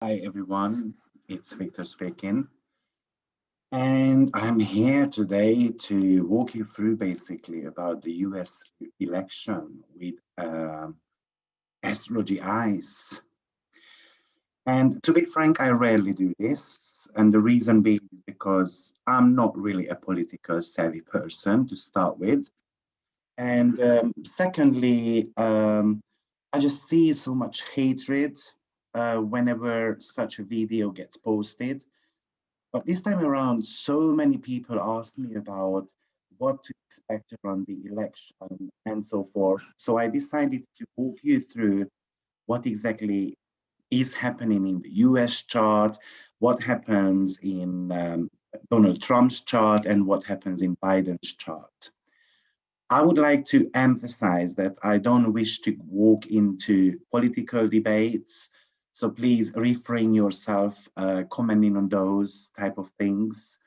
Hi everyone, it's Victor speaking, and I'm here today to walk you through basically about the US election with astrology eyes. And to be frank, I rarely do this, and the reason being is because I'm not really a political savvy person to start with. And secondly, I just see so much hatred whenever such a video gets posted. But this time around, so many people asked me about what to expect around the election and so forth. So I decided to walk you through what exactly is happening in the US chart, what happens in Donald Trump's chart, and what happens in Biden's chart. I would like to emphasize that I don't wish to walk into political debates. So please refrain yourself commenting on those type of things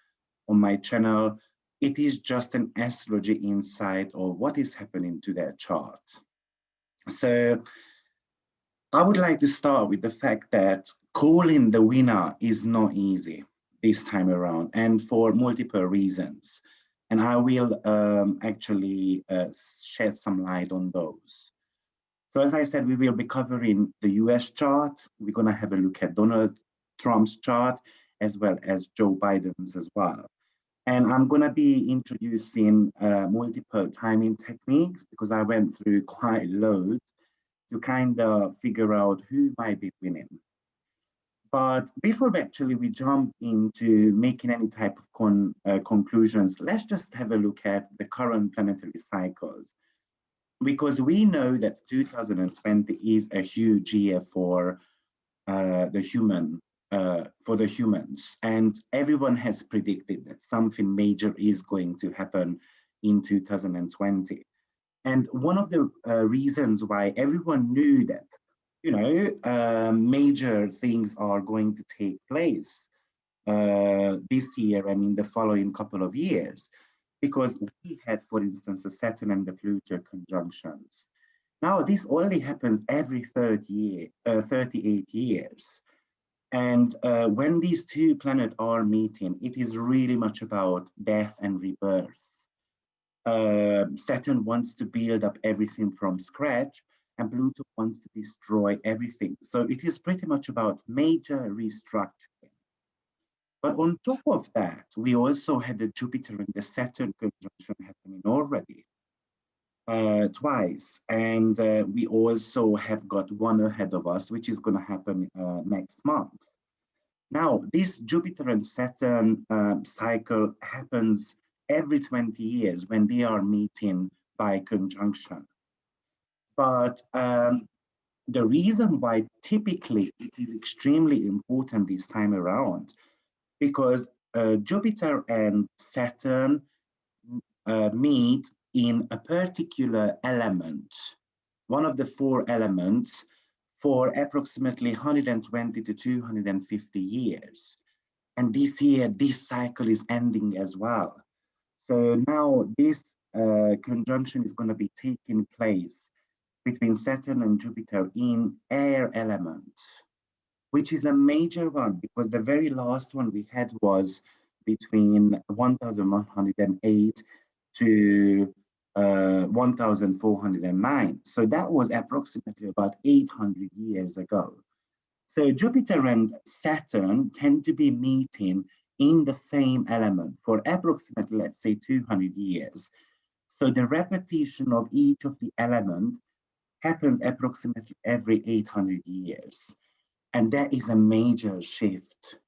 on my channel. It is just an astrology insight of what is happening to their chart. So I would like to start with the fact that calling the winner is not easy this time around, and for multiple reasons. And I will actually shed some light on those. So as I said, we will be covering the US chart. We're going to have a look at Donald Trump's chart as well as Joe Biden's as well. And I'm going to be introducing multiple timing techniques because I went through quite loads to kind of figure out who might be winning. But before we jump into making any type of conclusions, let's just have a look at the current planetary cycles. Because we know that 2020 is a huge year for the humans, and everyone has predicted that something major is going to happen in 2020. And one of the reasons why everyone knew that, major things are going to take place this year and in the following couple of years, because we had, for instance, the Saturn and the Pluto conjunctions. Now, this only happens every 38 years. And when these two planets are meeting, it is really much about death and rebirth. Saturn wants to build up everything from scratch, and Pluto wants to destroy everything. So it is pretty much about major restructuring. But on top of that, we also had the Jupiter and the Saturn conjunction happening already twice. And we also have got one ahead of us, which is going to happen next month. Now, this Jupiter and Saturn cycle happens every 20 years when they are meeting by conjunction. But the reason why typically it is extremely important this time around, because Jupiter and Saturn meet in a particular element, one of the four elements, for approximately 120 to 250 years. And this year, this cycle is ending as well. So now this conjunction is going to be taking place between Saturn and Jupiter in air elements, which is a major one because the very last one we had was between 1108 to 1409. So that was approximately about 800 years ago. So Jupiter and Saturn tend to be meeting in the same element for approximately, let's say, 200 years. So the repetition of each of the elements happens approximately every 800 years. And that is a major shift.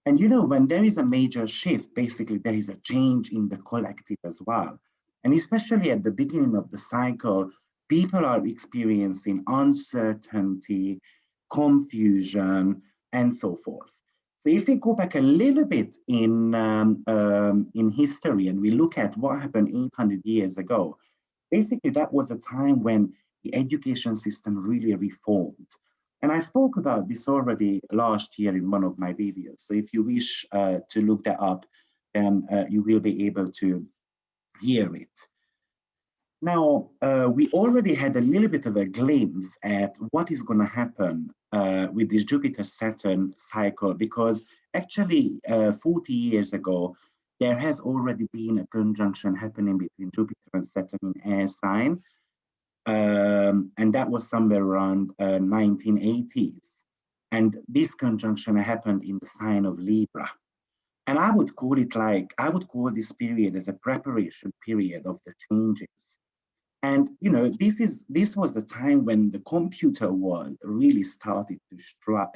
And when there is a major shift, basically there is a change in the collective as well. And especially at the beginning of the cycle, people are experiencing uncertainty, confusion, and so forth. So if we go back a little bit in history and we look at what happened 800 years ago, basically that was a time when the education system really reformed. And I spoke about this already last year in one of my videos. So if you wish to look that up, then you will be able to hear it. Now, we already had a little bit of a glimpse at what is going to happen with this Jupiter-Saturn cycle, because actually 40 years ago, there has already been a conjunction happening between Jupiter and Saturn in air sign, and that was somewhere around 1980s. And this conjunction happened in the sign of Libra. And I would call it like, I would call this period as a preparation period of the changes. And you know, this was the time when the computer world really started to strive.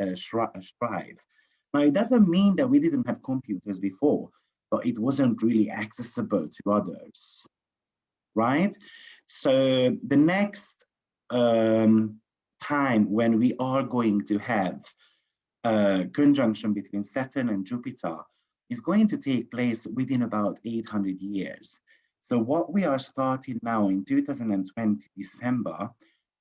Now, it doesn't mean that we didn't have computers before, but it wasn't really accessible to others, right? So the next time when we are going to have a conjunction between Saturn and Jupiter is going to take place within about 800 years. So what we are starting now in 2020 December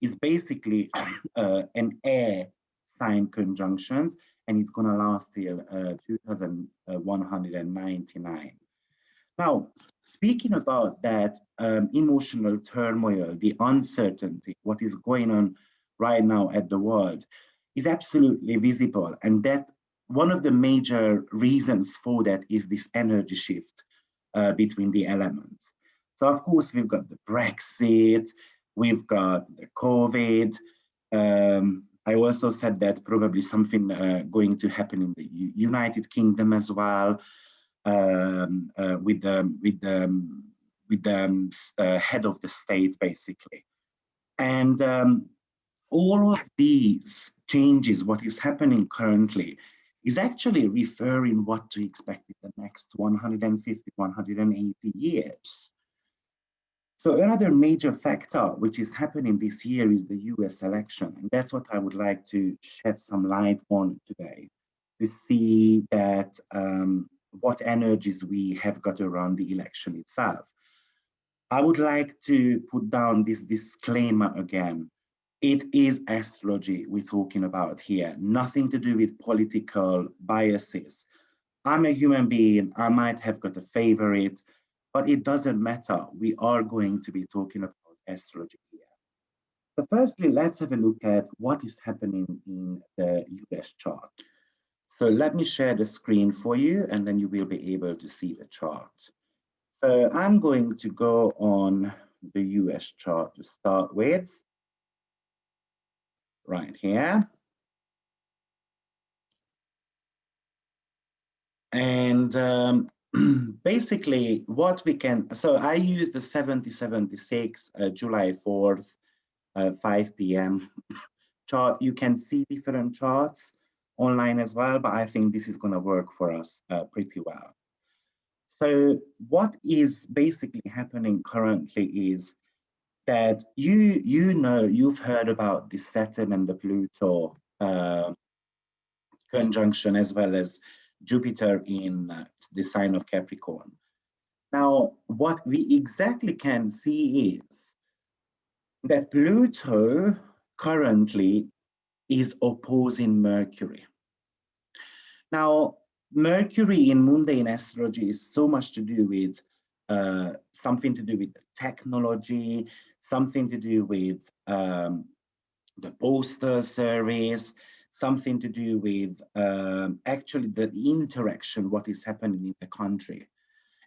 is basically an air sign conjunctions, and it's going to last till 2199. Now, speaking about that emotional turmoil, the uncertainty, what is going on right now at the world is absolutely visible. And that one of the major reasons for that is this energy shift between the elements. So, of course, we've got the Brexit, we've got the COVID. I also said that probably something going to happen in the United Kingdom as well with the head of the state, basically. And all of these changes, what is happening currently, is actually referring what to expect in the next 150, 180 years. So another major factor which is happening this year is the US election. And that's what I would like to shed some light on today, to see that what energies we have got around the election itself. I would like to put down this disclaimer again. It is astrology we're talking about here, nothing to do with political biases. I'm a human being, I might have got a favorite, but it doesn't matter. We are going to be talking about astrology here. So firstly, let's have a look at what is happening in the US chart. So let me share the screen for you, and then you will be able to see the chart. So I'm going to go on the US chart to start with, right here. And basically what we can, so I use the 7076 July 4th, 5 p.m. chart. You can see different charts online as well, but I think this is going to work for us pretty well. So what is basically happening currently is that you've heard about the Saturn and the Pluto conjunction, as well as Jupiter in the sign of Capricorn. Now, what we exactly can see is that Pluto currently is opposing Mercury. Now, Mercury in mundane astrology is so much to do with something to do with technology, something to do with the postal service, something to do with actually the interaction, what is happening in the country.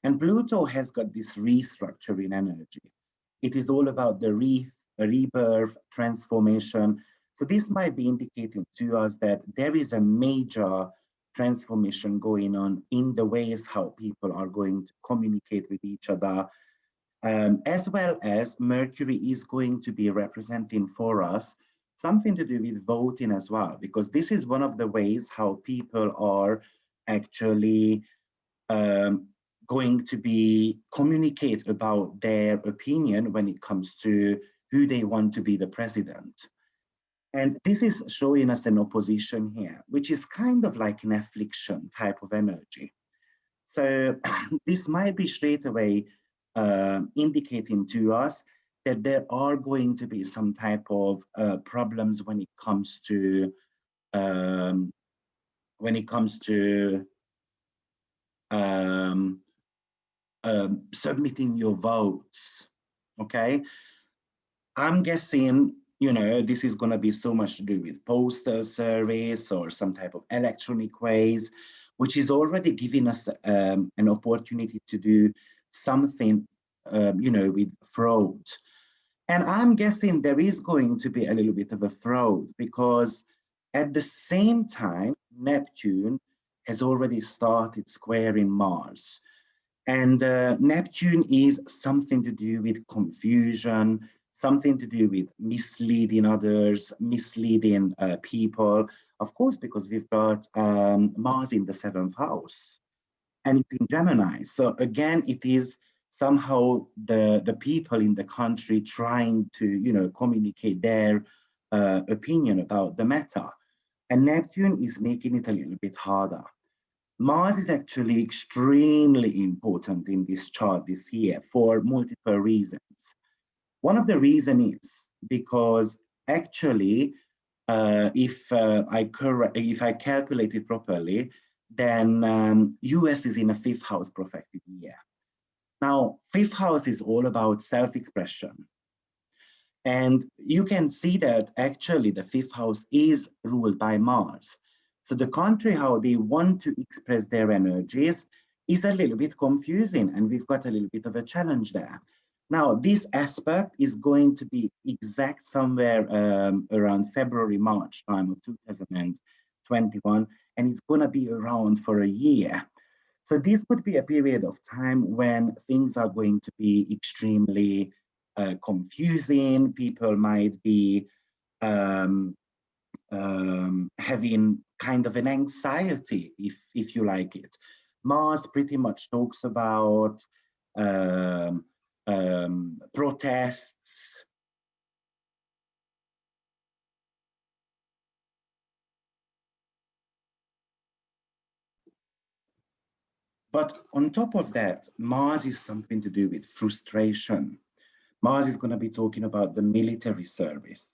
And Pluto has got this restructuring energy. It is all about the rebirth, transformation. So this might be indicating to us that there is a major transformation going on in the ways how people are going to communicate with each other, as well as Mercury is going to be representing for us something to do with voting as well, because this is one of the ways how people are actually going to be communicate about their opinion when it comes to who they want to be the president. And this is showing us an opposition here, which is kind of like an affliction type of energy. So this might be straight away indicating to us that there are going to be some type of problems when it comes to um, um, submitting your votes. okay? I'm guessing, you know, this is going to be so much to do with postal service or some type of electronic ways, which is already giving us an opportunity to do something, you know, with fraud. And I'm guessing there is going to be a little bit of a fraud because at the same time, Neptune has already started squaring Mars. And Neptune is something to do with confusion, something to do with misleading others, misleading people. Of course, because we've got Mars in the seventh house and it's in Gemini. So again, it is somehow the people in the country trying to, you know, communicate their opinion about the matter. And Neptune is making it a little bit harder. Mars is actually extremely important in this chart this year for multiple reasons. One of the reasons is because actually, if I calculate it properly, then US is in a fifth house prophetic year. Now, fifth house is all about self-expression. And you can see that actually the fifth house is ruled by Mars. So the country, how they want to express their energies is a little bit confusing, and we've got a little bit of a challenge there. Now, this aspect is going to be exact somewhere around February, March time of 2021, and it's going to be around for a year. So this could be a period of time when things are going to be extremely confusing. People might be um, having kind of an anxiety, if you like it. Mars pretty much talks about um, protests. But on top of that, Mars is something to do with frustration. Mars is going to be talking about the military service.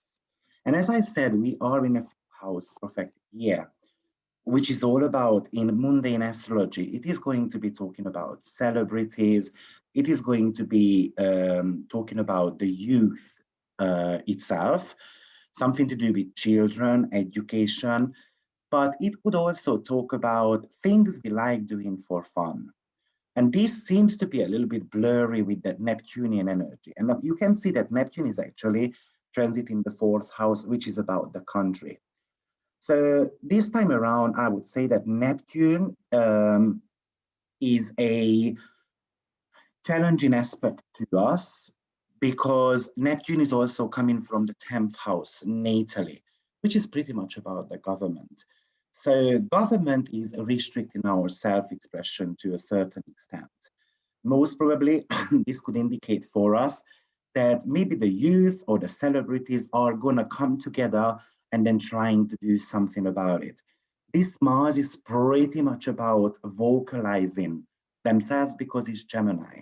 And as I said, we are in a house prophetic year, which is all about in mundane astrology. It is going to be talking about celebrities. It is going to be talking about the youth itself, something to do with children, education, but it could also talk about things we like doing for fun. And this seems to be a little bit blurry with that Neptunian energy. And you can see that Neptune is actually transiting the fourth house, which is about the country. So this time around, I would say that Neptune is a challenging aspect to us because Neptune is also coming from the 10th house natally, which is pretty much about the government. So government is restricting our self-expression to a certain extent. Most probably, this could indicate for us that maybe the youth or the celebrities are going to come together and then trying to do something about it. This Mars is pretty much about vocalizing themselves because it's Gemini.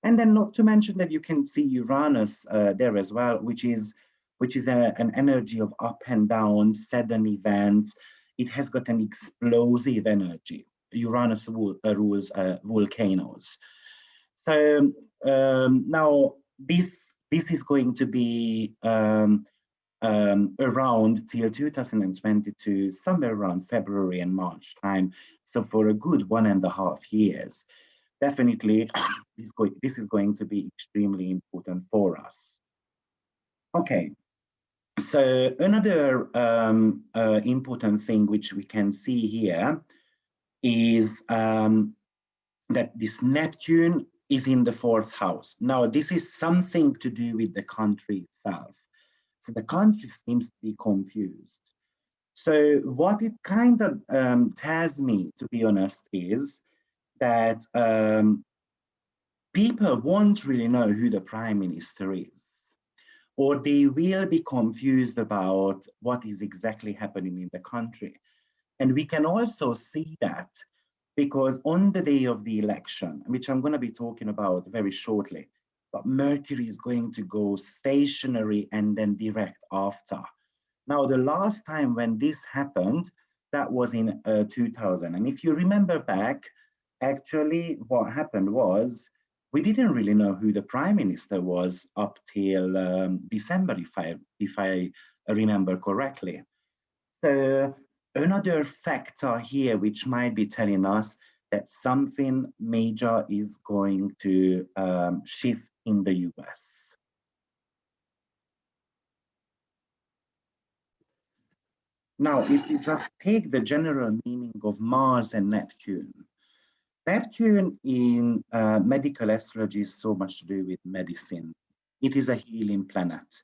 And then not to mention that you can see Uranus there as well, which is an energy of up and down, sudden events. It has got an explosive energy. Uranus rules volcanoes. So now this is going to be around till 2022, somewhere around February and March time. So for a good 1.5 years, definitely this is going to be extremely important for us. Okay, so another important thing which we can see here is that this Neptune is in the fourth house. Now, this is something to do with the country itself. So the country seems to be confused. So what it kind of tells me, to be honest, is that people won't really know who the prime minister is, or they will be confused about what is exactly happening in the country. And we can also see that because on the day of the election, which I'm going to be talking about very shortly, but Mercury is going to go stationary and then direct after. Now, the last time when this happened, that was in 2000. And if you remember back, actually what happened was we didn't really know who the prime minister was up till December, if I remember correctly. So another factor here which might be telling us that something major is going to shift in the US. Now, if you just take the general meaning of Mars and Neptune, Neptune in medical astrology is so much to do with medicine. It is a healing planet.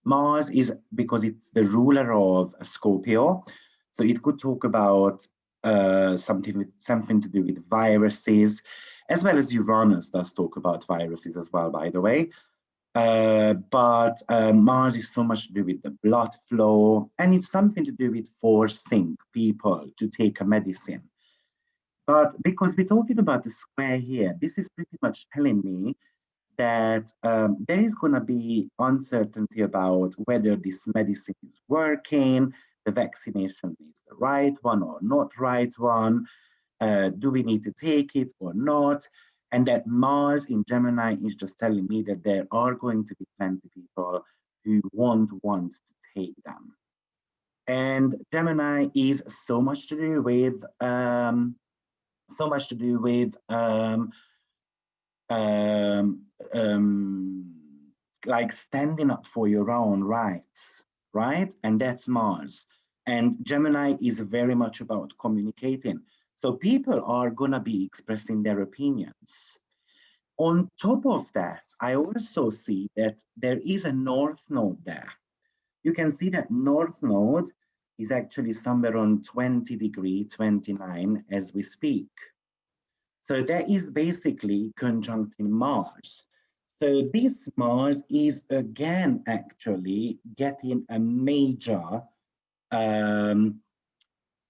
Mars is because it's the ruler of Scorpio, so it could talk about something to do with viruses, as well as Uranus does talk about viruses as well, by the way. But Mars is so much to do with the blood flow, and it's something to do with forcing people to take a medicine. But because we're talking about the square here, this is pretty much telling me that there is going to be uncertainty about whether this medicine is working, the vaccination is the right one or not right one, do we need to take it or not? And that Mars in Gemini is just telling me that there are going to be plenty of people who won't want to take them. And Gemini is so much to do with so much to do with um, um, like standing up for your own rights, right? And that's Mars. And Gemini is very much about communicating. So people are going to be expressing their opinions. On top of that, I also see that there is a North Node there. You can see that North Node is actually somewhere on 20 degree 29 as we speak. So that is basically conjuncting Mars. So this Mars is again actually getting a major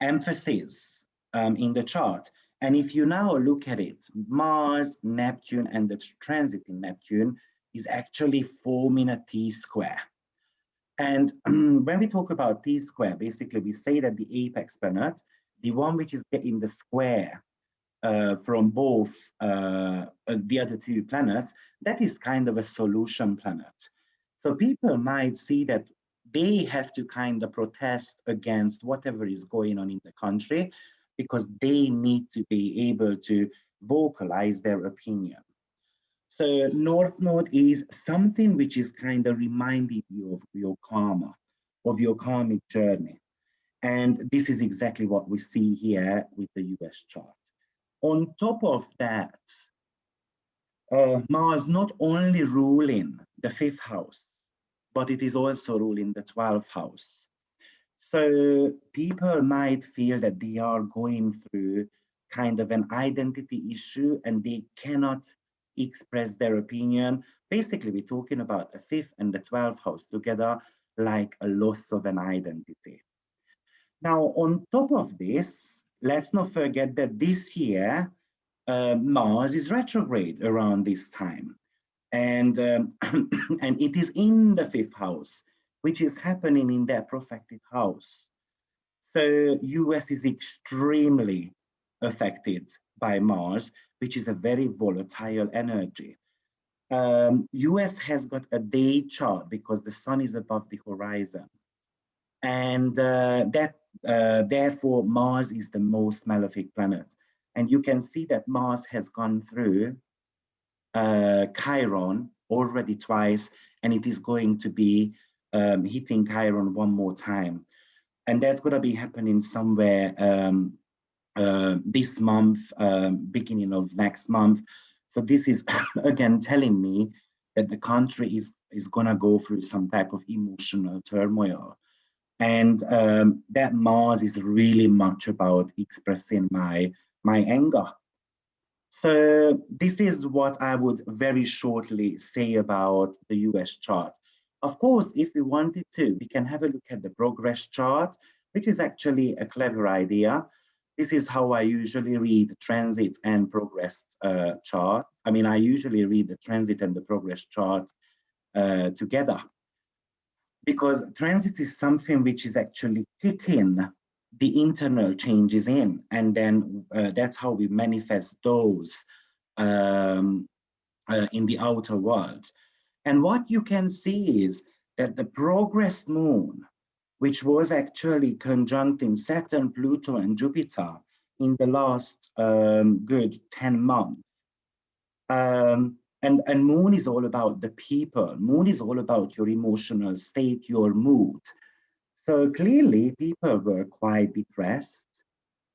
emphasis in the chart. And if you now look at it, Mars, Neptune, and the transit in Neptune is actually forming a T-square. And when we talk about T-square, basically we say that the apex planet, the one which is getting the square from both the other two planets, that is kind of a solution planet. So people might see that they have to kind of protest against whatever is going on in the country because they need to be able to vocalize their opinion. So North Node is something which is kind of reminding you of your karma, of your karmic journey. And this is exactly what we see here with the US chart. On top of that, Mars not only ruling the fifth house, but it is also ruling the 12th house. So people might feel that they are going through kind of an identity issue and they cannot express their opinion. Basically, we're talking about the fifth and the 12th house together, like a loss of an identity. Now, on top of this, let's not forget that this year, Mars is retrograde around this time. And, and it is in the fifth house, which is happening in their prophetic house. So US is extremely affected by Mars, which is a very volatile energy. US has got a day chart because the sun is above the horizon. And therefore Mars is the most malefic planet. And you can see that Mars has gone through Chiron already twice, and it is going to be hitting Chiron one more time. And that's going to be happening somewhere this month, beginning of next month. So this is again telling me that the country is going to go through some type of emotional turmoil. And that Mars is really much about expressing my anger. So this is what I would very shortly say about the US chart. Of course, if we wanted to, we can have a look at the progress chart, which is actually a clever idea. This is how I usually read transits and progress chart. I mean, I usually read the transit and the progress chart together, because transit is something which is actually kicking the internal changes in, and then that's how we manifest those in the outer world. And what you can see is that the progressed moon, which was actually conjuncting Saturn, Pluto, and Jupiter in the last good 10 months. And moon is all about the people. Moon is all about your emotional state, your mood. So clearly, people were quite depressed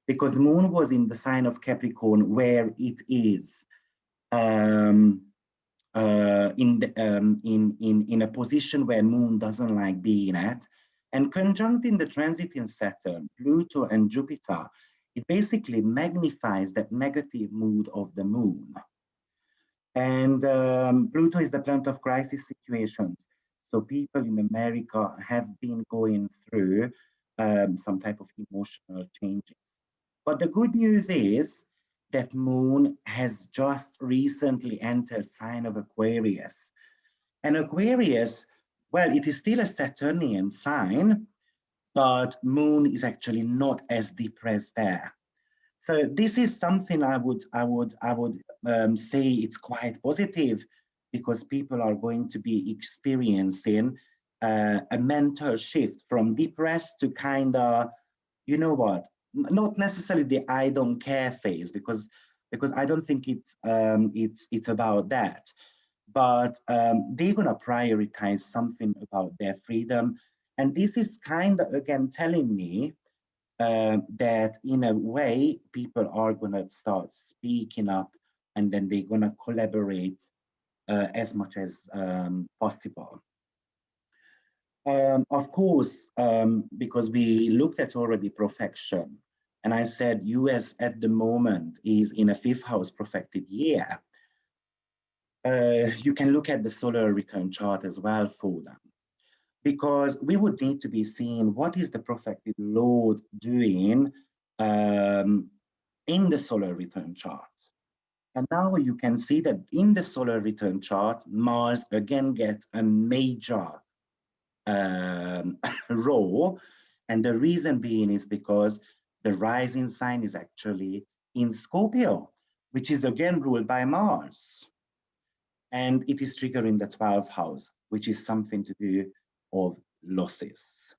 because moon was in the sign of Capricorn, where it is um, in a position where moon doesn't like being at. And conjuncting the transit in Saturn, Pluto, and Jupiter, it basically magnifies that negative mood of the moon. And Pluto is the planet of crisis situations. So people in America have been going through some type of emotional changes. But the good news is that moon has just recently entered sign of Aquarius. And Aquarius, well, it is still a Saturnian sign, but moon is actually not as depressed there. So this is something I would say it's quite positive, because people are going to be experiencing a mental shift from depressed to kind of, you know what, not necessarily the I don't care phase, because I don't think it's about that, but they're gonna prioritize something about their freedom, and this is kind of again telling me that in a way people are going to start speaking up, and then they're going to collaborate as much as possible. Of course, because we looked at already profection, and I said US at the moment is in a fifth house profected year. You can look at the solar return chart as well for them, because we would need to be seeing what is the profected Lord doing in the solar return chart. And now you can see that in the solar return chart, Mars again gets a major role. And the reason being is because the rising sign is actually in Scorpio, which is again ruled by Mars. And it is triggering the 12th house, which is something to do of losses.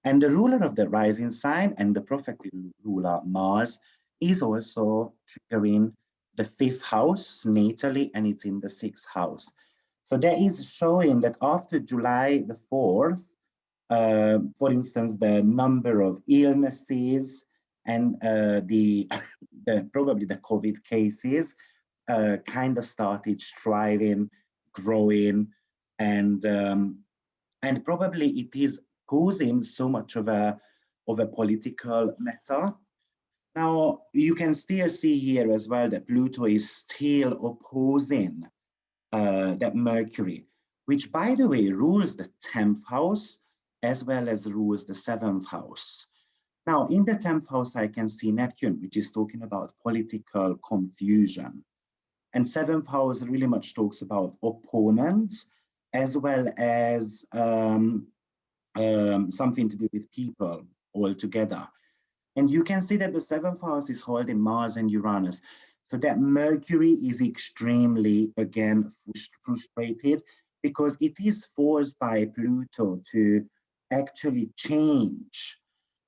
And the ruler of the rising sign and the prophetic ruler, Mars, is also triggering the fifth house natally, and it's in the sixth house. So that is showing that after July the 4th, for instance, the number of illnesses and the probably the COVID cases kind of started striving, growing, and probably it is causing so much of a political matter. Now you can still see here as well that Pluto is still opposing that Mercury, which by the way rules the 10th house as well as rules the 7th house. Now in the 10th house I can see Neptune, which is talking about political confusion. And 7th house really much talks about opponents as well as something to do with people altogether. And you can see that the 7th house is holding Mars and Uranus. So that Mercury is extremely, again, frustrated because it is forced by Pluto to actually change.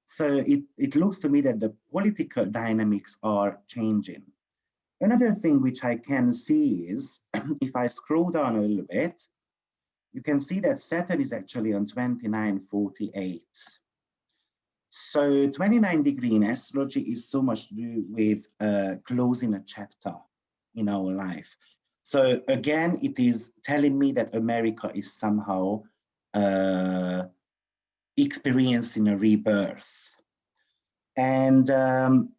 So it looks to me that the political dynamics are changing. Another thing which I can see is, if I scroll down a little bit, you can see that Saturn is actually on 2948. So 29 degree in astrology is so much to do with closing a chapter in our life. So again, it is telling me that America is somehow experiencing a rebirth. But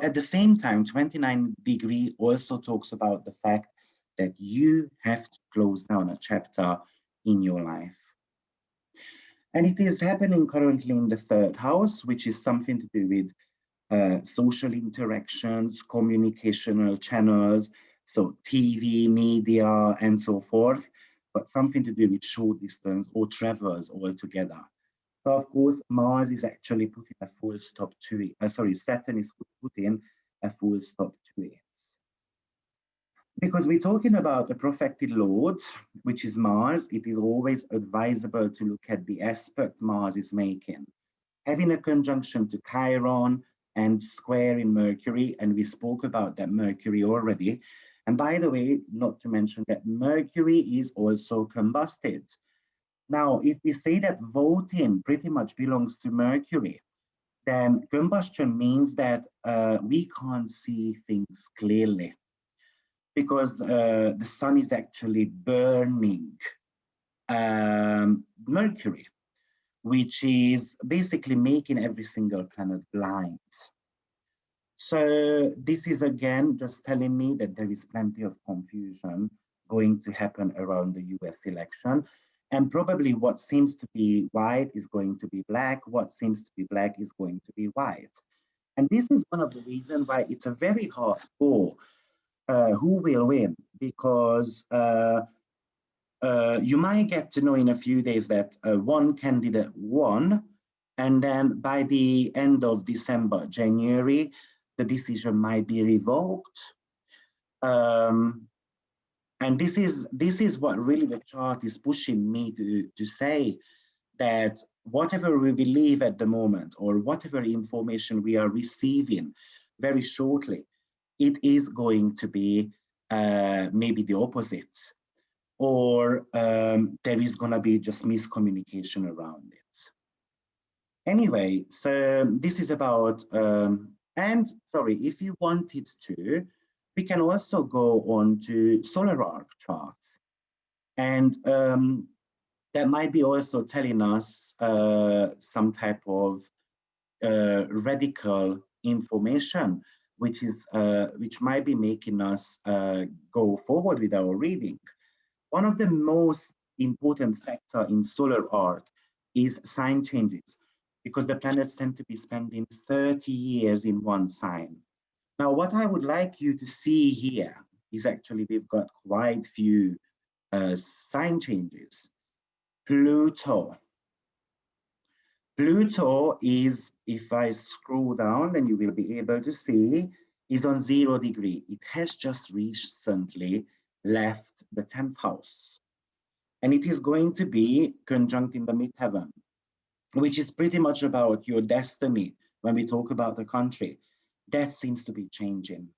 at the same time, 29 degree also talks about the fact that you have to close down a chapter in your life. And it is happening currently in the 3rd house, which is something to do with social interactions, communicational channels, so TV, media, and so forth, but something to do with short distance or travels altogether. So of course, Mars is actually putting a full stop to it. Sorry, Saturn is putting a full stop to it. Because we're talking about a profected lord, which is Mars. It is always advisable to look at the aspect Mars is making. Having a conjunction to Chiron and square in Mercury, and we spoke about that Mercury already. And by the way, not to mention that Mercury is also combusted. Now, if we say that voting pretty much belongs to Mercury, then combustion means that we can't see things clearly because the sun is actually burning Mercury, which is basically making every single planet blind. So this is again just telling me that there is plenty of confusion going to happen around the US election. And probably what seems to be white is going to be black. What seems to be black is going to be white. And this is one of the reasons why it's a very hard call who will win, because you might get to know in a few days that one candidate won, and then by the end of December, January, the decision might be revoked. And this is what really the chart is pushing me to say, that whatever we believe at the moment or whatever information we are receiving very shortly, it is going to be maybe the opposite, or there is going to be just miscommunication around it. Anyway, so this is about, and sorry, if you wanted to, we can also go on to solar arc charts. And that might be also telling us some type of radical information, which might be making us go forward with our reading. One of the most important factor in solar arc is sign changes, because the planets tend to be spending 30 years in one sign. Now, what I would like you to see here is actually we've got quite few sign changes. Pluto. Pluto is, if I scroll down, then you will be able to see, is on 0 degree. It has just recently left the 10th house. And it is going to be conjunct in the midheaven, which is pretty much about your destiny when we talk about the country. That seems to be changing.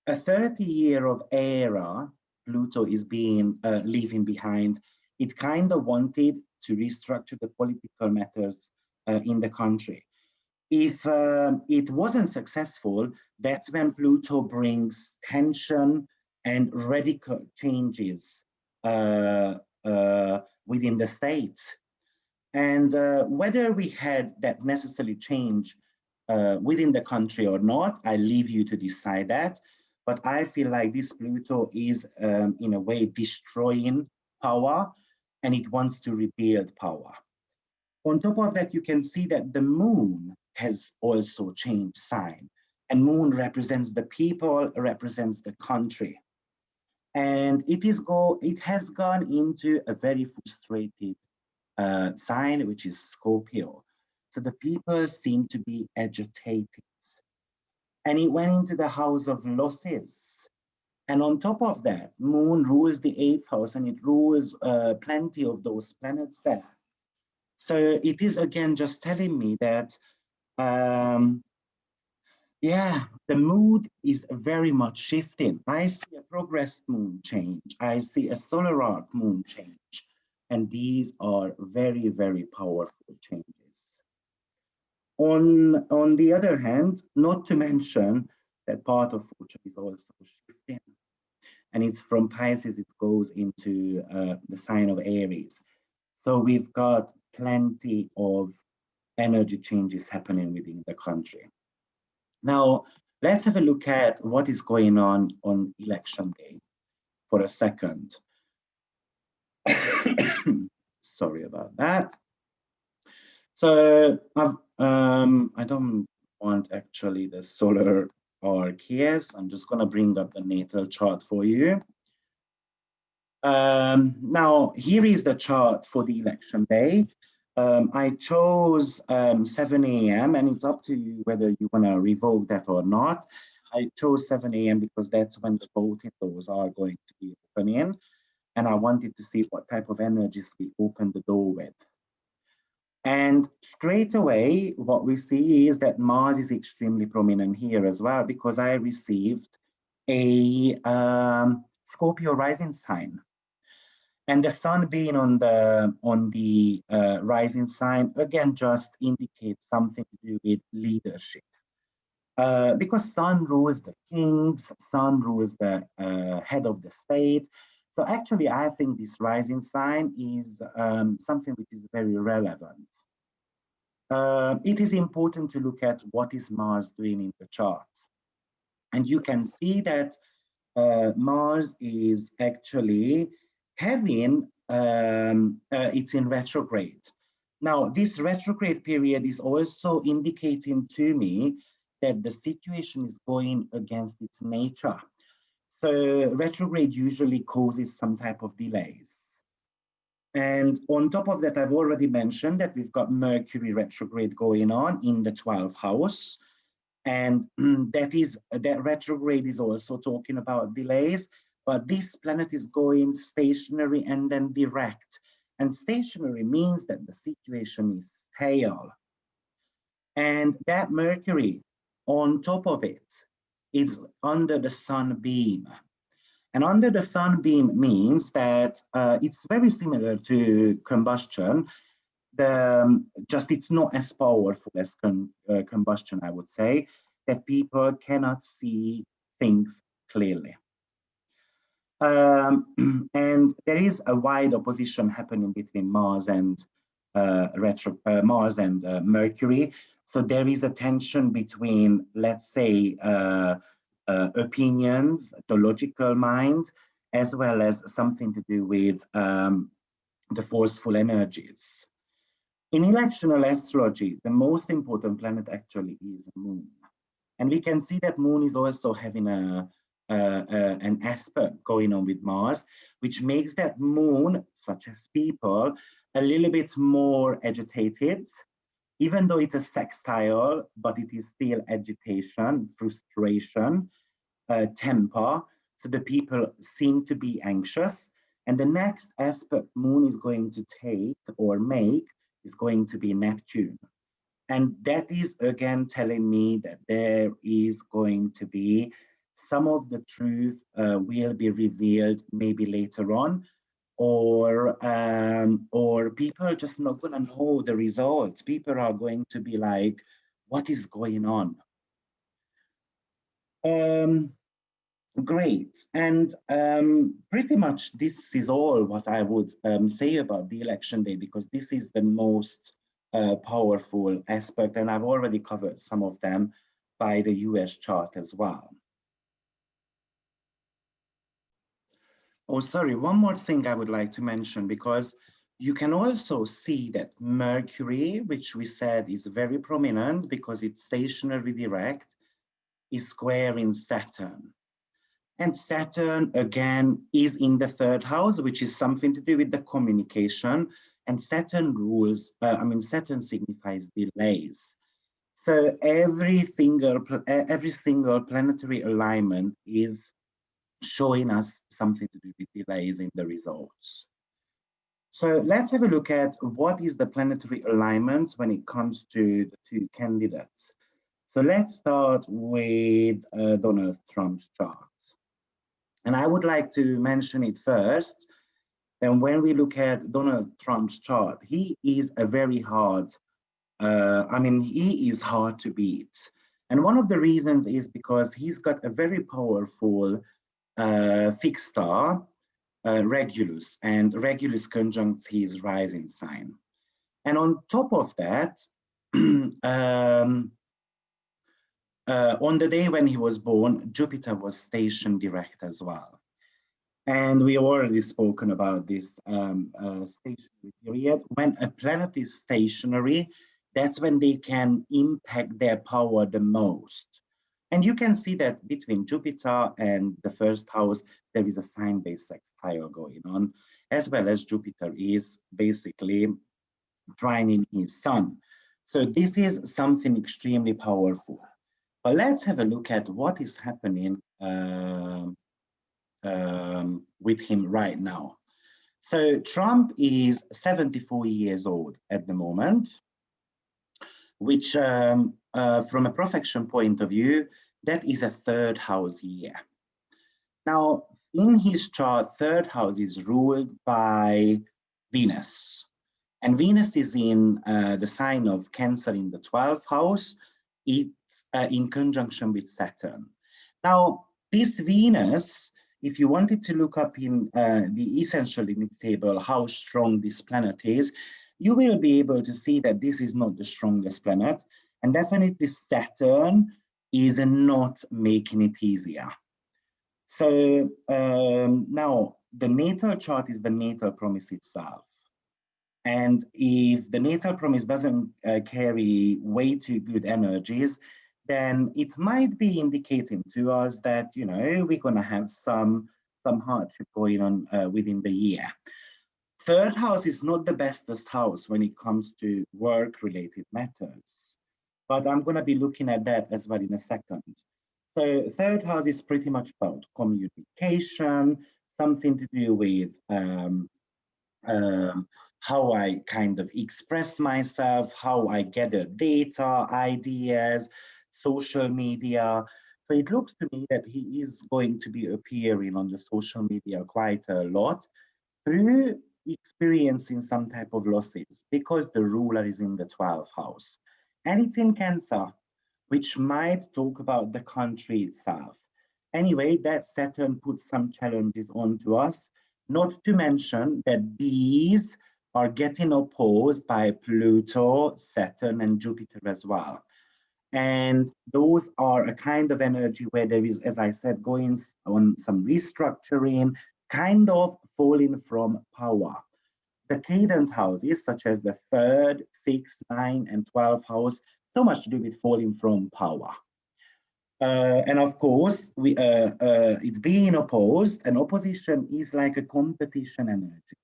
A 30-year of era Pluto is being leaving behind. It kind of wanted to restructure the political matters in the country. If it wasn't successful, that's when Pluto brings tension and radical changes within the state. And whether we had that necessary change within the country or not, I leave you to decide that. But I feel like this Pluto is, in a way, destroying power, and it wants to rebuild power. On top of that, you can see that the moon has also changed sign. And moon represents the people, represents the country. And it has gone into a very frustrated sign, which is Scorpio. So the people seem to be agitated. And it went into the house of losses. And on top of that, moon rules the 8th house, and it rules plenty of those planets there. So it is again just telling me that, yeah, the mood is very much shifting. I see a progressed moon change. I see a solar arc moon change. And these are very, very powerful changes. On the other hand, not to mention that part of fortune is also shifting. And it's from Pisces, it goes into the sign of Aries. So we've got plenty of energy changes happening within the country. Now, let's have a look at what is going on election day for a second. Sorry about that. So I don't want actually the solar arc here. So I'm just going to bring up the natal chart for you. Now, here is the chart for the election day. I chose 7 a.m. and it's up to you whether you want to revoke that or not. I chose 7 a.m. because that's when the voting doors are going to be opening. And I wanted to see what type of energies we open the door with. And straight away, what we see is that Mars is extremely prominent here as well, because I received a Scorpio rising sign. And the sun being on the rising sign, again, just indicates something to do with leadership. Because sun rules the kings, sun rules the head of the state. So actually, I think this rising sign is something which is very relevant. It is important to look at what is Mars doing in the chart. And you can see that Mars is actually having, it's in retrograde. Now, this retrograde period is also indicating to me that the situation is going against its nature. So retrograde usually causes some type of delays. And on top of that, I've already mentioned that we've got Mercury retrograde going on in the 12th house. And that retrograde is also talking about delays, but this planet is going stationary and then direct. And stationary means that the situation is stale. And that Mercury, on top of it, is under the sunbeam. And under the sunbeam means that it's very similar to combustion. Just it's not as powerful as combustion, I would say, that people cannot see things clearly. And there is a wide opposition happening between Mars and Mercury. So there is a tension between, let's say, opinions, the logical mind, as well as something to do with the forceful energies. In electional astrology, the most important planet actually is Moon. And we can see that Moon is also having an aspect going on with Mars, which makes that Moon, such as people, a little bit more agitated, even though it's a sextile, but it is still agitation, frustration, temper. So the people seem to be anxious. And the next aspect Moon is going to take or make is going to be Neptune. And that is again telling me that there is going to be some of the truth will be revealed maybe later on, or people are just not going to know the results. People are going to be like, what is going on? Great. And pretty much this is all what I would say about the election day, because this is the most powerful aspect, and I've already covered some of them by the US chart as well. Oh, sorry, one more thing I would like to mention, because you can also see that Mercury, which we said is very prominent because it's stationary direct, is squaring Saturn. And Saturn, again, is in the 3rd house, which is something to do with the communication. And Saturn rules, Saturn signifies delays. So every single planetary alignment is showing us something to do with delays in the results. So let's have a look at what is the planetary alignments when it comes to the two candidates. So let's start with Donald Trump's chart. And I would like to mention it first. And when we look at Donald Trump's chart, he is a very hard, he is hard to beat. And one of the reasons is because he's got a very powerful fixed star, Regulus, and Regulus conjuncts his rising sign. And on top of that, on the day when he was born, Jupiter was stationed direct as well. And we already spoken about this stationary period. When a planet is stationary, that's when they can impact their power the most. And you can see that between Jupiter and the 1st house, there is a sign-based sextile going on, as well as Jupiter is basically trining his sun. So this is something extremely powerful. But let's have a look at what is happening with him right now. So Trump is 74 years old at the moment, which from a profession point of view, that is a third house year. Now, in his chart, third house is ruled by Venus. And Venus is in the sign of Cancer in the 12th house. It's in conjunction with Saturn. Now, this Venus, if you wanted to look up in the essential limit table how strong this planet is, you will be able to see that this is not the strongest planet. And definitely Saturn is not making it easier. So now the natal chart is the natal promise itself. And if the natal promise doesn't carry way too good energies, then it might be indicating to us that, you know, we're going to have some hardship going on within the year. Third house is not the bestest house when it comes to work-related matters, but I'm going to be looking at that as well in a second. So third house is pretty much about communication, something to do with how I kind of express myself, how I gather data, ideas, social media. So it looks to me that he is going to be appearing on the social media quite a lot through experiencing some type of losses because the ruler is in the 12th house. And it's in Cancer, which might talk about the country itself. Anyway, that Saturn puts some challenges onto us, not to mention that these are getting opposed by Pluto, Saturn, and Jupiter as well. And those are a kind of energy where there is, as I said, going on some restructuring, kind of falling from power. The cadence houses, such as the 3rd, 6th, 9th, and 12th house, so much to do with falling from power. And of course, it's being opposed, and opposition is like a competition energy.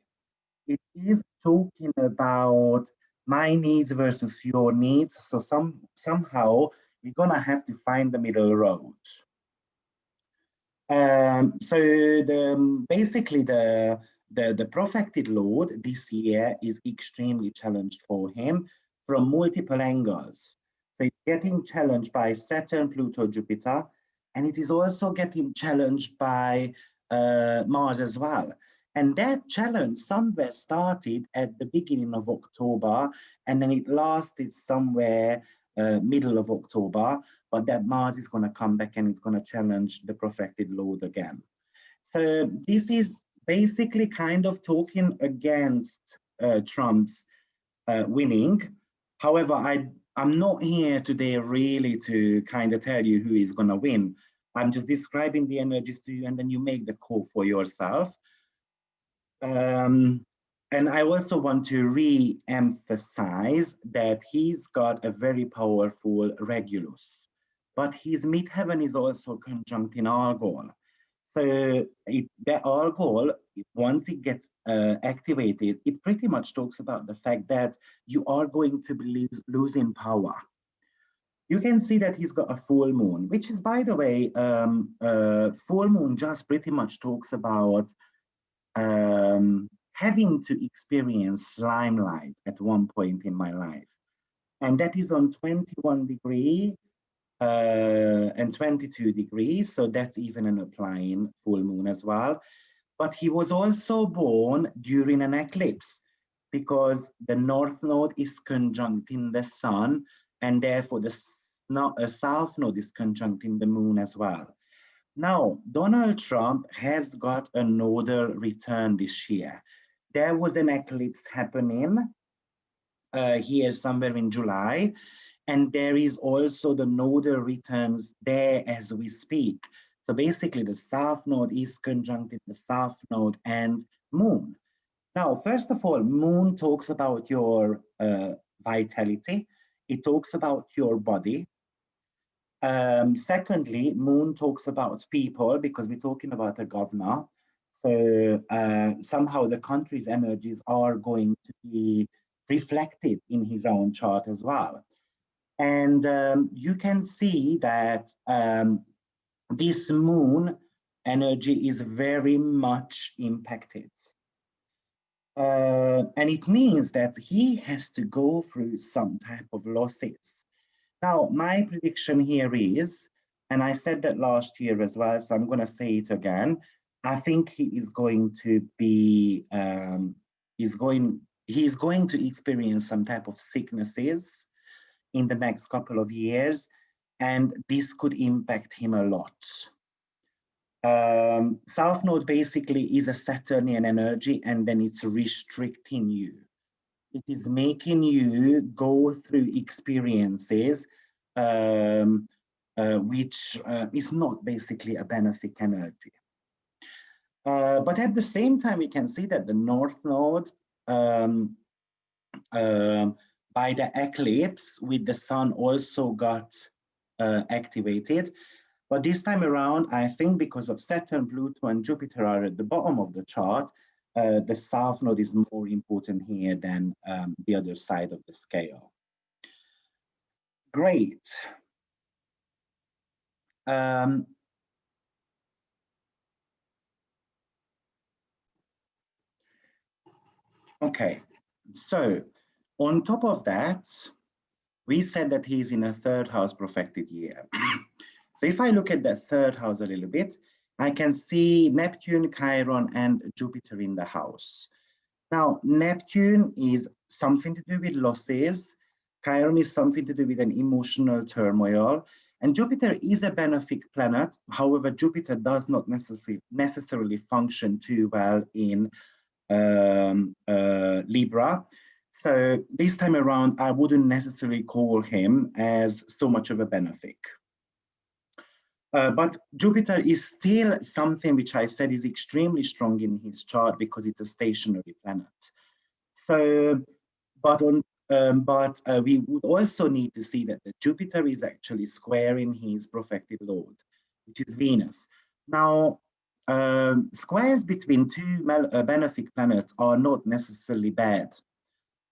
It is talking about my needs versus your needs. So somehow we're gonna have to find the middle road. Basically the profected Lord this year is extremely challenged for him from multiple angles. So it's getting challenged by Saturn, Pluto, Jupiter, and it is also getting challenged by Mars as well. And that challenge somewhere started at the beginning of October, and then it lasted somewhere middle of October, but that Mars is going to come back and it's going to challenge the profected Lord again. So this is basically kind of talking against Trump's winning. However, I'm not here today really to kind of tell you who is going to win. I'm just describing the energies to you, and then you make the call for yourself. And I also want to re-emphasize that he's got a very powerful Regulus, but his midheaven is also conjunct in Algol. So the Algol, once it gets activated, it pretty much talks about the fact that you are going to be losing power. You can see that he's got a full moon, which is, by the way, full moon just pretty much talks about having to experience limelight at one point in my life. And that is on 21 degree and 22 degrees. So that's even an applying full moon as well. But he was also born during an eclipse because the North Node is conjunct in the sun, and therefore the South Node is conjunct in the moon as well. Now, Donald Trump has got a nodal return this year. There was an eclipse happening here somewhere in July, and there is also the nodal returns there as we speak. So basically the South Node is conjunct in the South Node and Moon. Now, first of all, Moon talks about your vitality. It talks about your body. Secondly, Moon talks about people because we're talking about a governor. So somehow the country's energies are going to be reflected in his own chart as well. And you can see that this moon energy is very much impacted. And it means that he has to go through some type of losses. Now, my prediction here is, and I said that last year as well, so I'm going to say it again. I think he is going to be, he's going to experience some type of sicknesses in the next couple of years, and this could impact him a lot. South Node basically is a Saturnian energy, and then it's restricting you. It is making you go through experiences which is not basically a benefic energy. But at the same time, we can see that the North Node, by the eclipse with the sun, also got activated. But this time around, I think because of Saturn, Pluto, and Jupiter are at the bottom of the chart, the South Node is more important here than the other side of the scale. Great. Okay, so on top of that, we said that he's in a third house profected year. So if I look at that third house a little bit, I can see Neptune, Chiron, and Jupiter in the house. Now, Neptune is something to do with losses. Chiron is something to do with an emotional turmoil. And Jupiter is a benefic planet. However, Jupiter does not necessarily function too well in Libra. So this time around, I wouldn't necessarily call him as so much of a benefic. But Jupiter is still something which I said is extremely strong in his chart because it's a stationary planet. So, but we would also need to see that the Jupiter is actually squaring his profected lord, which is Venus. Now, squares between two benefic planets are not necessarily bad,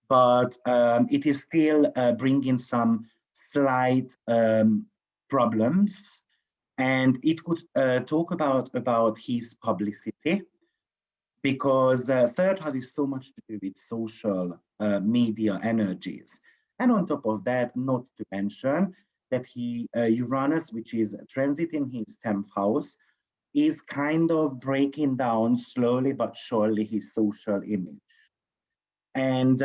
but it is still bringing some slight problems. And it could talk about his publicity, because third house is so much to do with social media energies. And on top of that, not to mention that Uranus, which is transiting his 10th house, is kind of breaking down slowly but surely his social image. And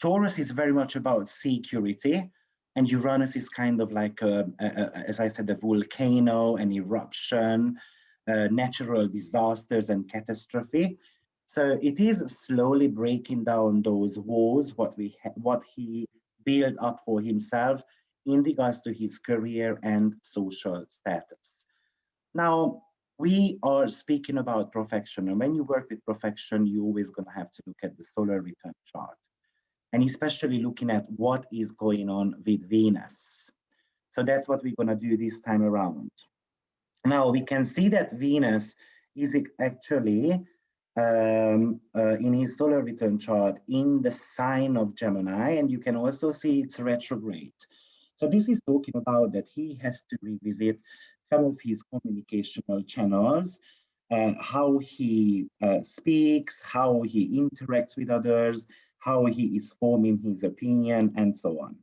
Taurus is very much about security, and Uranus is kind of like, as I said, a volcano, an eruption, natural disasters and catastrophe. So it is slowly breaking down those walls, what he built up for himself in regards to his career and social status. Now, we are speaking about profection, and when you work with profection, you're always going to have to look at the solar return chart, and especially looking at what is going on with Venus. So that's what we're going to do this time around. Now, we can see that Venus is actually in his solar return chart in the sign of Gemini, and you can also see it's retrograde. So this is talking about that he has to revisit some of his communicational channels, how he speaks, how he interacts with others, how he is forming his opinion, and so on.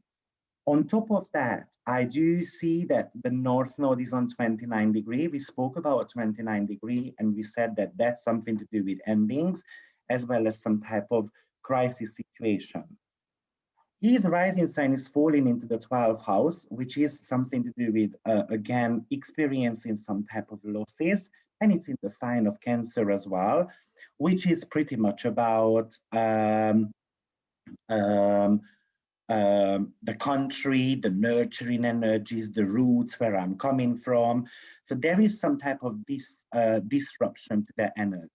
On top of that, I do see that the North Node is on 29 degree. We spoke about 29 degree, and we said that that's something to do with endings, as well as some type of crisis situation. His rising sign is falling into the 12th house, which is something to do with, again, experiencing some type of losses. And it's in the sign of Cancer as well, which is pretty much about the country, the nurturing energies, the roots, where I'm coming from. So there is some type of disruption to that energy.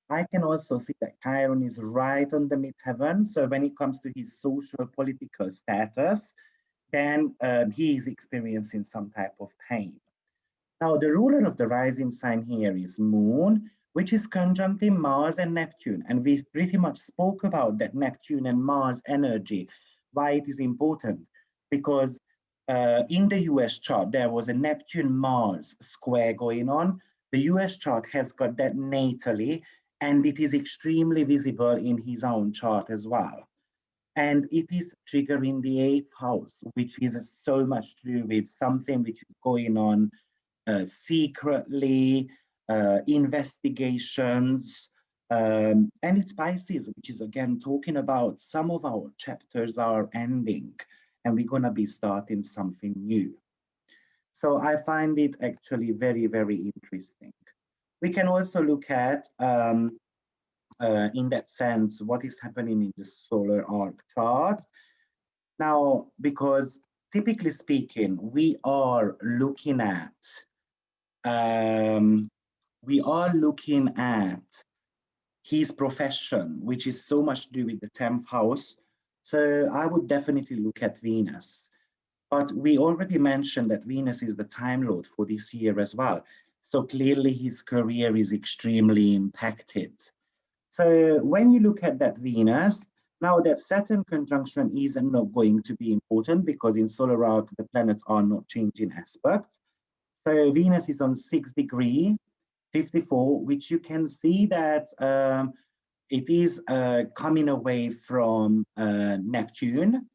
I can also see that Chiron is right on the midheaven. So when it comes to his social political status, then he is experiencing some type of pain. Now, the ruler of the rising sign here is Moon, which is conjuncting Mars and Neptune. And we pretty much spoke about that Neptune and Mars energy, Why it is important? Because in the US chart, there was a Neptune-Mars square going on. The US chart has got that natally, and it is extremely visible in his own chart as well. And it is triggering the 8th house, which is so much to do with something which is going on secretly, investigations, and it's Pisces, which is again talking about some of our chapters are ending and we're going to be starting something new. So I find it actually very, very interesting. We can also look at, in that sense, what is happening in the solar arc chart. Now, because typically speaking, we are looking at his profession, which is so much to do with the 10th house. So I would definitely look at Venus. But we already mentioned that Venus is the Time Lord for this year as well. So clearly his career is extremely impacted. So when you look at that Venus, now that Saturn conjunction is not going to be important because in solar arc, the planets are not changing aspect. So Venus is on 6 degree, 54, which you can see that it is coming away from Neptune,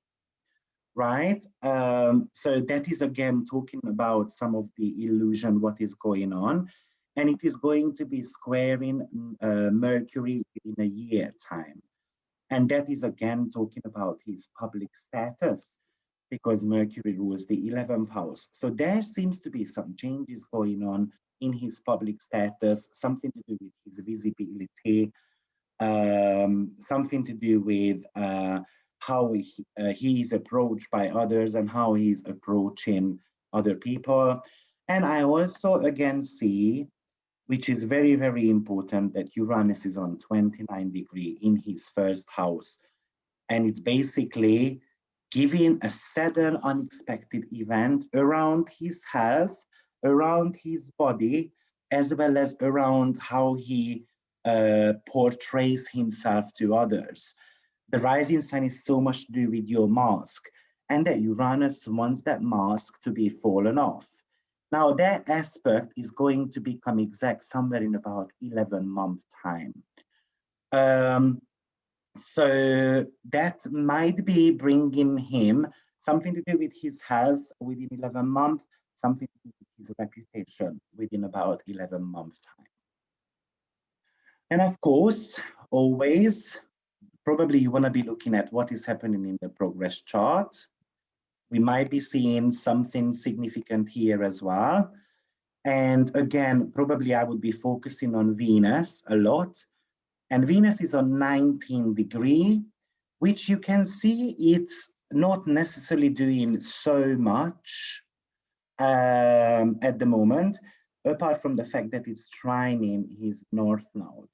right? So that is again talking about some of the illusion, what is going on. And it is going to be squaring Mercury in a year time. And that is again talking about his public status because Mercury rules the 11th house. So there seems to be some changes going on in his public status, something to do with his visibility, something to do with how he is approached by others and how he's approaching other people. And I also again see, which is very, very important, that Uranus is on 29 degree in his first house. And it's basically giving a sudden unexpected event around his health, around his body, as well as around how he portrays himself to others. The rising sign is so much to do with your mask, and that Uranus wants that mask to be fallen off. Now that aspect is going to become exact somewhere in about 11 month time. So that might be bringing him something to do with his health within 11 months, something to do with his reputation within about 11 months time. And of course, always, probably you want to be looking at what is happening in the progress chart. We might be seeing something significant here as well. And again, probably I would be focusing on Venus a lot. And Venus is on 19 degree, which you can see it's not necessarily doing so much at the moment, apart from the fact that it's trining his north node.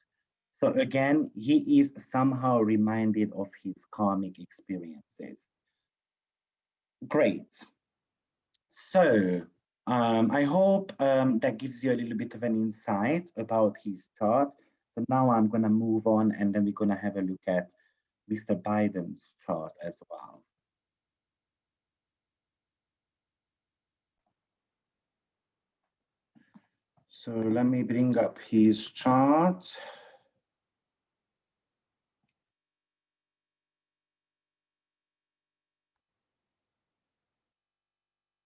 So again, he is somehow reminded of his karmic experiences. Great. So I hope that gives you a little bit of an insight about his chart. So now I'm going to move on and then we're going to have a look at Mr. Biden's chart as well. So let me bring up his chart.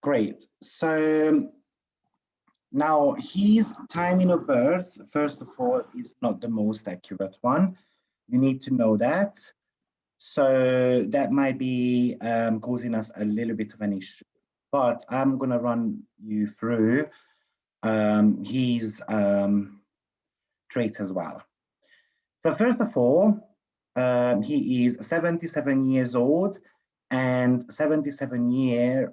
Great. So now his timing of birth, first of all, is not the most accurate one. You need to know that. So that might be causing us a little bit of an issue. But I'm going to run you through his traits as well. So first of all, he is 77 years old, and 77-year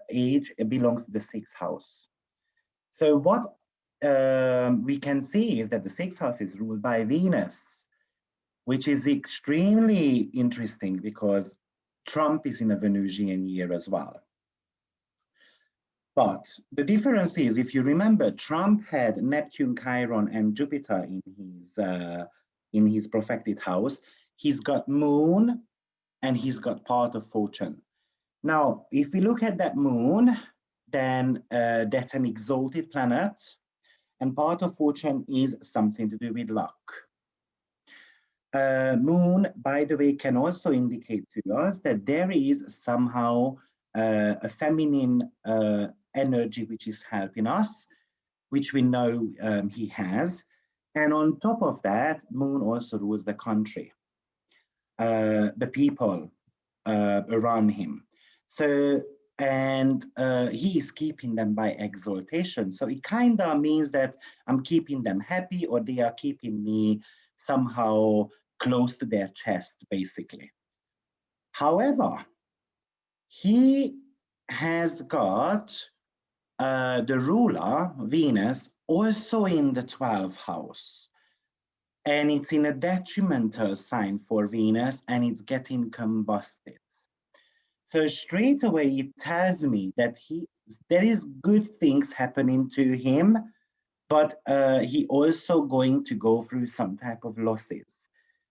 age belongs to the 6th house. So what we can see is that the 6th house is ruled by Venus, which is extremely interesting because Trump is in a Venusian year as well. But the difference is, if you remember, Trump had Neptune, Chiron, and Jupiter in his perfected house. He's got Moon and he's got part of fortune. Now, if we look at that moon, then that's an exalted planet, and part of fortune is something to do with luck. Moon, by the way, can also indicate to us that there is somehow a feminine energy which is helping us, which we know he has. And on top of that, Moon also rules the country, the people around him. So, and he is keeping them by exaltation. So it kind of means that I'm keeping them happy, or they are keeping me somehow close to their chest, basically. However, he has got the ruler, Venus, also in the 12th house. And it's in a detrimental sign for Venus, and it's getting combusted. So straight away, it tells me that there is good things happening to him, but he also going to go through some type of losses.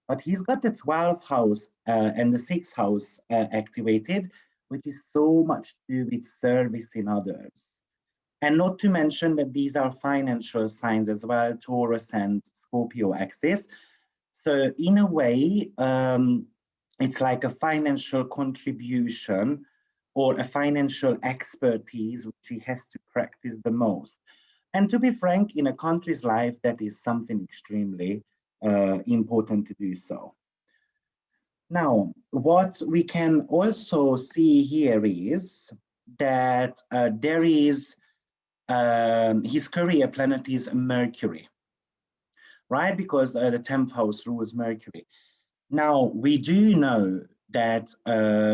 But he's got the 12th house and the 6th house activated, which is so much to do with servicing others. And not to mention that these are financial signs as well, Taurus and Scorpio axis. So in a way, it's like a financial contribution or a financial expertise which he has to practice the most. And to be frank, in a country's life, that is something extremely important to do so. Now, what we can also see here is that there is his career planet is Mercury, right? Because the 10th house rules Mercury. Now, we do know that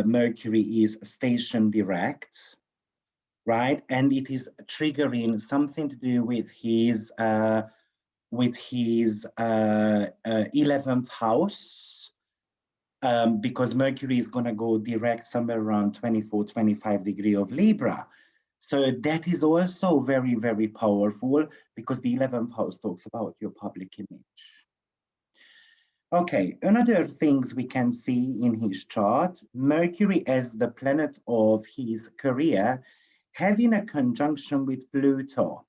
Mercury is station direct, right? And it is triggering something to do with his 11th house, because Mercury is going to go direct somewhere around 24, 25 degree of Libra. So that is also very, very powerful, because the 11th house talks about your public image. Okay, another things we can see in his chart, Mercury as the planet of his career, having a conjunction with Pluto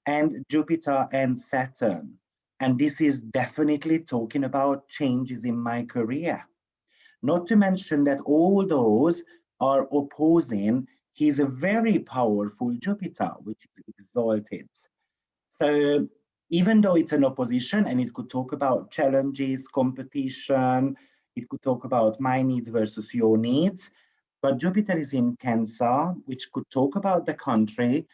and Jupiter and Saturn. And this is definitely talking about changes in my career. Not to mention that all those are opposing his very powerful Jupiter, which is exalted. So even though it's an opposition, and it could talk about challenges, competition, it could talk about my needs versus your needs, but Jupiter is in Cancer, which could talk about the country,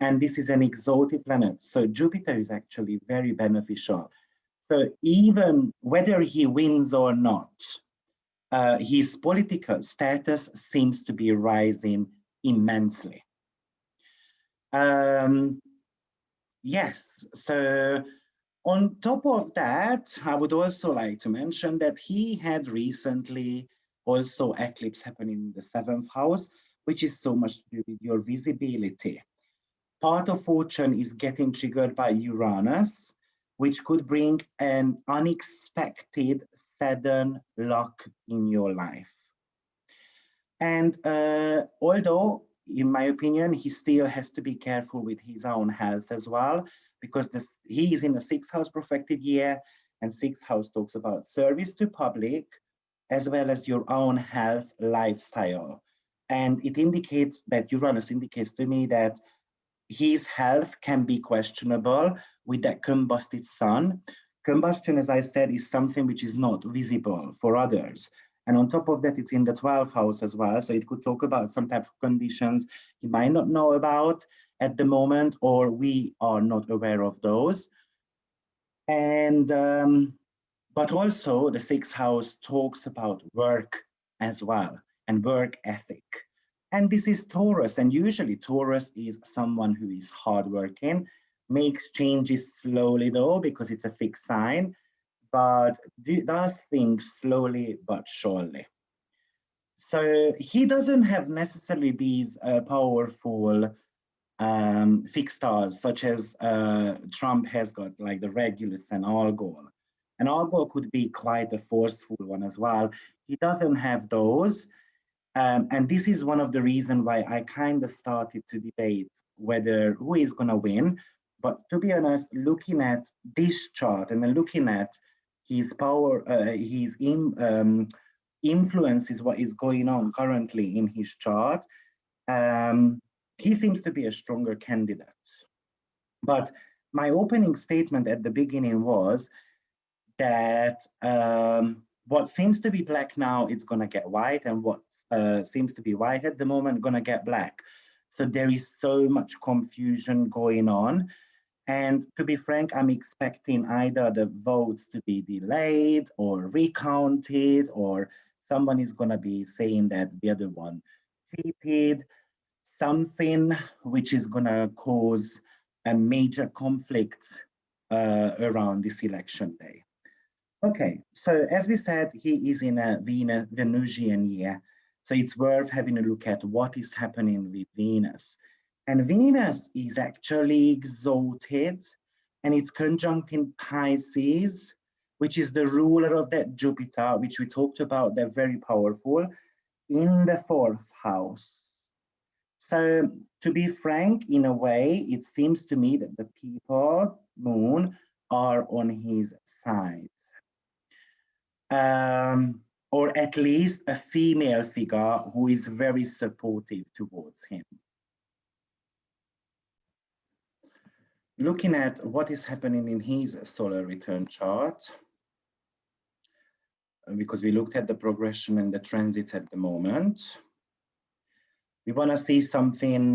and this is an exalted planet. So Jupiter is actually very beneficial. So even whether he wins or not, his political status seems to be rising immensely. Yes, so on top of that, I would also like to mention that he had recently also eclipse happening in the 7th house, which is so much to do with your visibility. Part of fortune is getting triggered by Uranus, which could bring an unexpected sudden luck in your life. And although, in my opinion, he still has to be careful with his own health as well, because he is in a 6th house profected year, and 6th house talks about service to public, as well as your own health lifestyle. And it indicates that Uranus indicates to me that his health can be questionable with that combusted sun. Combustion, as I said, is something which is not visible for others. And on top of that, it's in the 12th house as well. So it could talk about some type of conditions you might not know about at the moment, or we are not aware of those. And but also the 6th house talks about work as well, and work ethic. And this is Taurus, and usually Taurus is someone who is hardworking, makes changes slowly though, because it's a fixed sign, but does things slowly but surely. So he doesn't have necessarily these powerful fixed stars, such as Trump has got, like the Regulus and Algol. And Argo could be quite a forceful one as well. He doesn't have those. And this is one of the reasons why I kind of started to debate whether who is going to win. But to be honest, looking at this chart and then looking at his power, his influence is what is going on currently in his chart, he seems to be a stronger candidate. But my opening statement at the beginning was that what seems to be black now, it's going to get white, and what seems to be white at the moment, going to get black. So there is so much confusion going on. And to be frank, I'm expecting either the votes to be delayed or recounted, or someone is going to be saying that the other one cheated, something which is going to cause a major conflict around this election day. Okay, so as we said, he is in a Venusian year. So it's worth having a look at what is happening with Venus. And Venus is actually exalted, and it's conjunct in Pisces, which is the ruler of that Jupiter, which we talked about, they're very powerful, in the 4th house. So to be frank, in a way, it seems to me that the people, Moon, are on his side. Or at least a female figure who is very supportive towards him. Looking at what is happening in his solar return chart, because we looked at the progression and the transits at the moment, we want to see something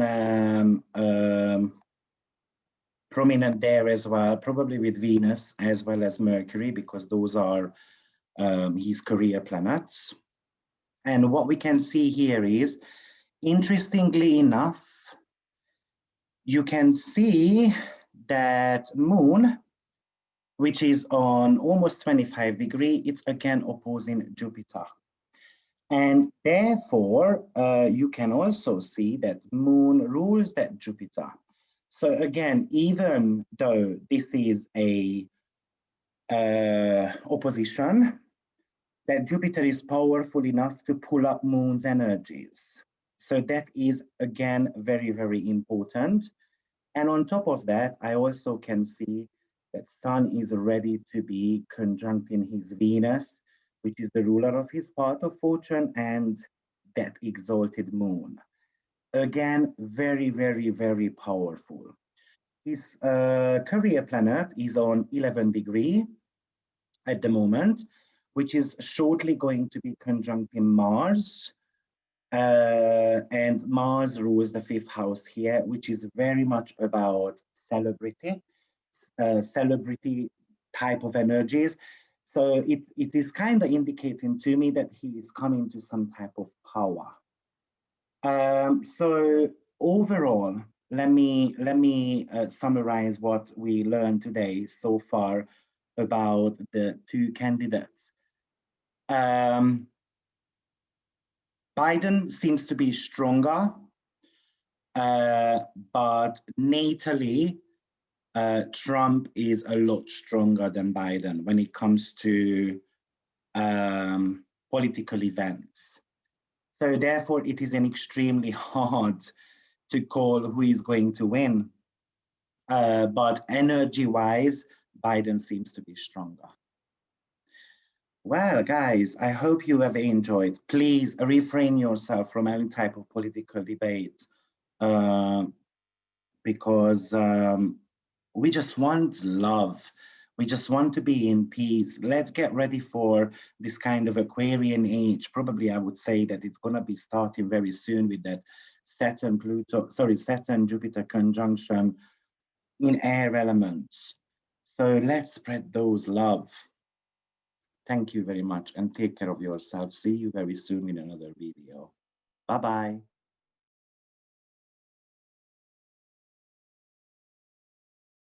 prominent there as well, probably with Venus as well as Mercury, because those are his career planets. And what we can see here is, interestingly enough, you can see that Moon, which is on almost 25 degrees, it's again opposing Jupiter. And therefore, you can also see that Moon rules that Jupiter. So again, even though this is a opposition, that Jupiter is powerful enough to pull up Moon's energies. So that is, again, very, very important. And on top of that, I also can see that Sun is ready to be conjuncting his Venus, which is the ruler of his path of fortune, and that exalted Moon. Again, very, very, very powerful. His career planet is on 11 degree at the moment, which is shortly going to be conjuncting Mars. And Mars rules the 5th house here, which is very much about celebrity type of energies. So it is kind of indicating to me that he is coming to some type of power. So overall, let me summarize what we learned today so far about the two candidates. Biden seems to be stronger, but natally, Trump is a lot stronger than Biden when it comes to political events. So therefore, it is an extremely hard to call who is going to win. But energy-wise, Biden seems to be stronger. Well, guys, I hope you have enjoyed. Please refrain yourself from any type of political debate because we just want love. We just want to be in peace. Let's get ready for this kind of Aquarian age. Probably I would say that it's going to be starting very soon with that Saturn-Jupiter conjunction in air elements. So let's spread those love. Thank you very much and take care of yourself. See you very soon in another video. Bye-bye.